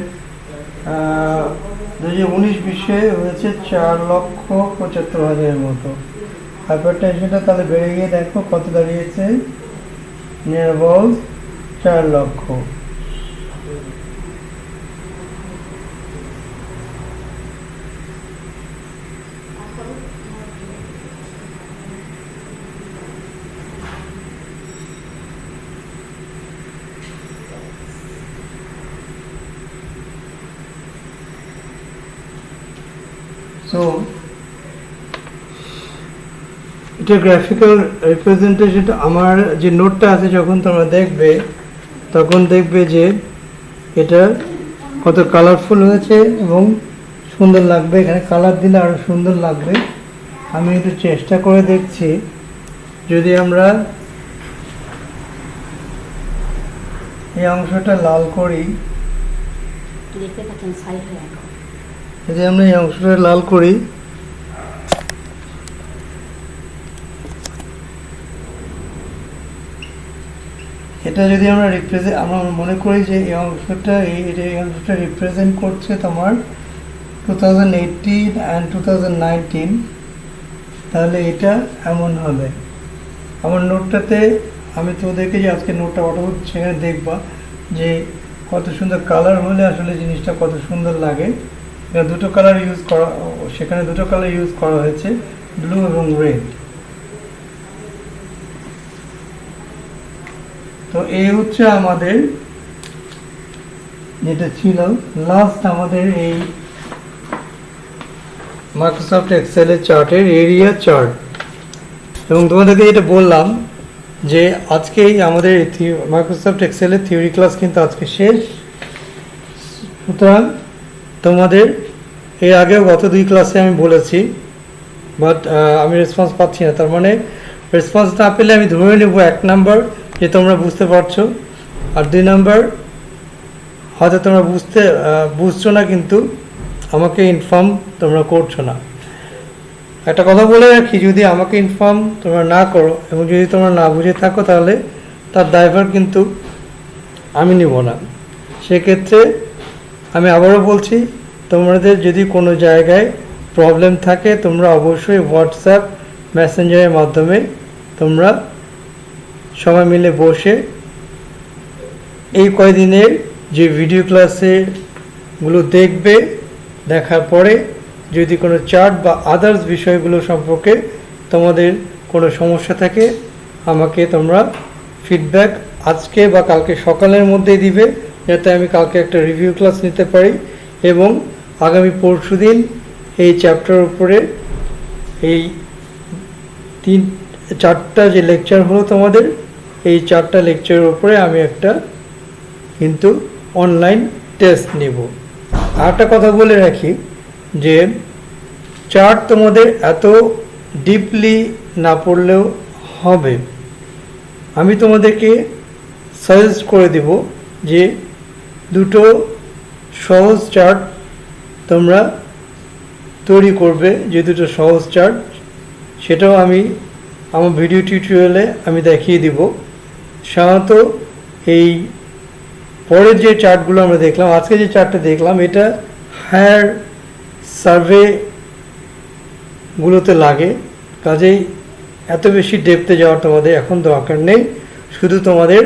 2019-20 হয়েছে 4,75,000 মতো। হাইপারটেনশনটা তাহলে বেড়ে গিয়ে দেখো কত দাঁড়িয়েছে, নিয়ার অ্যাবাউট 4 লক্ষ। সো এটা গ্রাফিক্যাল রিপ্রেজেন্টেশনটা, আমার যে নোটটা আছে যখন তোমরা দেখবে তখন দেখবে যে এটা কত কালারফুল হয়েছে এবং সুন্দর লাগবে। এখানে কালার দিলে আরও সুন্দর লাগবে। আমি একটু চেষ্টা করে দেখছি, যদি আমরা এই অংশটা লাল করি, যদি আমরা এই অংশটা লাল করি, এটা যদি আমরা আমরা মনে করি যে এই অংশটা রিপ্রেজেন্ট করছে তোমার 2018 and 2019, তাহলে এটা এমন হবে। আমার নোটটাতে আমি তোদেরকে যে আজকে নোটটা পাঠাবো, সেখানে দেখবা যে কত সুন্দর কালার হলে আসলে জিনিসটা কত সুন্দর লাগে। দুটো কালার ইউজ করা, সেখানে দুটো কালার ইউজ করা হয়েছে, ব্লু এবং রেড। তো এই হচ্ছে আমাদের যেটা ছিল লাস্ট আমাদের এই মাইক্রোসফট এক্সেলের চার্টের এরিয়া চার্ট। এবং তোমাদেরকে যেটা বললাম যে আজকেই আমাদের মাইক্রোসফট এক্সেলের থিওরি ক্লাস কিন্তু আজকে শেষ। সুতরাং তোমাদের এর আগেও গত 2 ক্লাসে আমি বলেছি, বাট আমি রেসপন্স পাচ্ছি না। তার মানে রেসপন্স না পেলে আমি ধরে নেব 1 নাম্বার যে তোমরা বুঝতে পারছো, আর 2 নাম্বার হয়তো তোমরা বুঝছো না, কিন্তু আমাকে ইনফর্ম তোমরা করছো না। একটা কথা বলে রাখি, যদি আমাকে ইনফর্ম তোমরা না করো এবং যদি তোমরা না বুঝে থাকো, তাহলে তার দায়ভার কিন্তু আমি নিব না। সেক্ষেত্রে আমি আবারও বলছি, তোমাদের যদি কোনো জায়গায় প্রবলেম থাকে তোমরা অবশ্যই হোয়াটসঅ্যাপ মেসেঞ্জারের মাধ্যমে তোমরা সবাই মিলে বসে এই কয়দিনের যে ভিডিও ক্লাসেগুলো দেখবে, দেখার পরে যদি কোনো চার্ট বা আদার্স বিষয়গুলো সম্পর্কে তোমাদের কোনো সমস্যা থাকে, আমাকে তোমরা ফিডব্যাক আজকে বা কালকে সকালের মধ্যেই দিবে, যাতে আমি কালকে একটা রিভিউ ক্লাস নিতে পারি এবং আগামী পরশুদিন এই চ্যাপ্টার উপরে এই 4টা যে লেকচার হলো তোমাদের, এই 4টা লেকচারের উপরে আমি একটা কিন্তু অনলাইন টেস্ট নেব। আর একটা কথা বলে রাখি যে চার্ট তোমাদের এত ডিপলি না পড়লেও হবে। আমি তোমাদেরকে সাজেস্ট করে দেব যে 2টো সহজ চার্ট তোমরা তৈরি করবে, যে 2টো সহজ চার্ট, সেটাও আমি আমার ভিডিও টিউটোরিয়ালে আমি দেখিয়ে দিব। সাধারণত এই পরের যে চার্টগুলো আমরা দেখলাম, আজকে যে চার্টটা দেখলাম, এটা হায়ার সার্ভেগুলোতে লাগে, কাজেই এত বেশি ডেপথে যাওয়ার তোমাদের এখন দরকার নেই। শুধু তোমাদের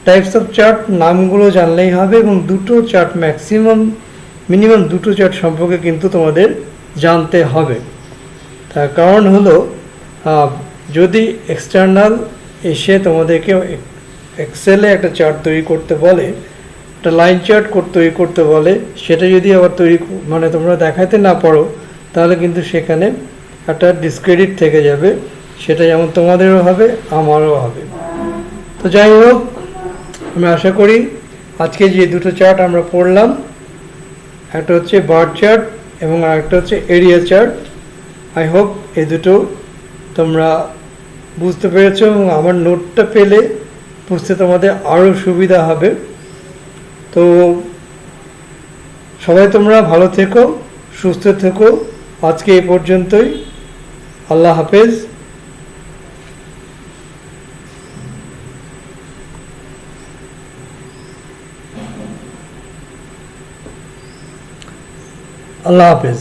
টাইপস অফ চার্ট নামগুলো জানলেই হবে এবং 2টো চার্ট মিনিমাম 2টো চার্ট সম্পর্কে কিন্তু তোমাদের জানতে হবে। তার কারণ হলো, যদি এক্সটার্নাল এসে তোমাদেরকে এক্সেলে একটা চার্ট তৈরি করতে বলে, একটা লাইন চার্ট তৈরি করতে বলে, সেটা যদি আবার তোমরা দেখাতে না পারো, তাহলে কিন্তু সেখানে একটা ডিসক্রেডিট থেকে যাবে। সেটা যেমন তোমাদেরও হবে, আমারও হবে। তো যাই হোক, আমি আশা করি আজকে যে 2টো চার্ট আমরা পড়লাম, একটা হচ্ছে বার চার্ট এবং আরেকটা হচ্ছে এরিয়া চার্ট, আই হোপ এই 2টো তোমরা বুঝতে পেরেছো এবং আমার নোটটা পেলে বুঝতে তোমাদের আরও সুবিধা হবে। তো সবাই তোমরা ভালো থেকো, সুস্থ থেকো। আজকে এই পর্যন্তই। আল্লাহ হাফেজ। আল্লাহ হাফেজ।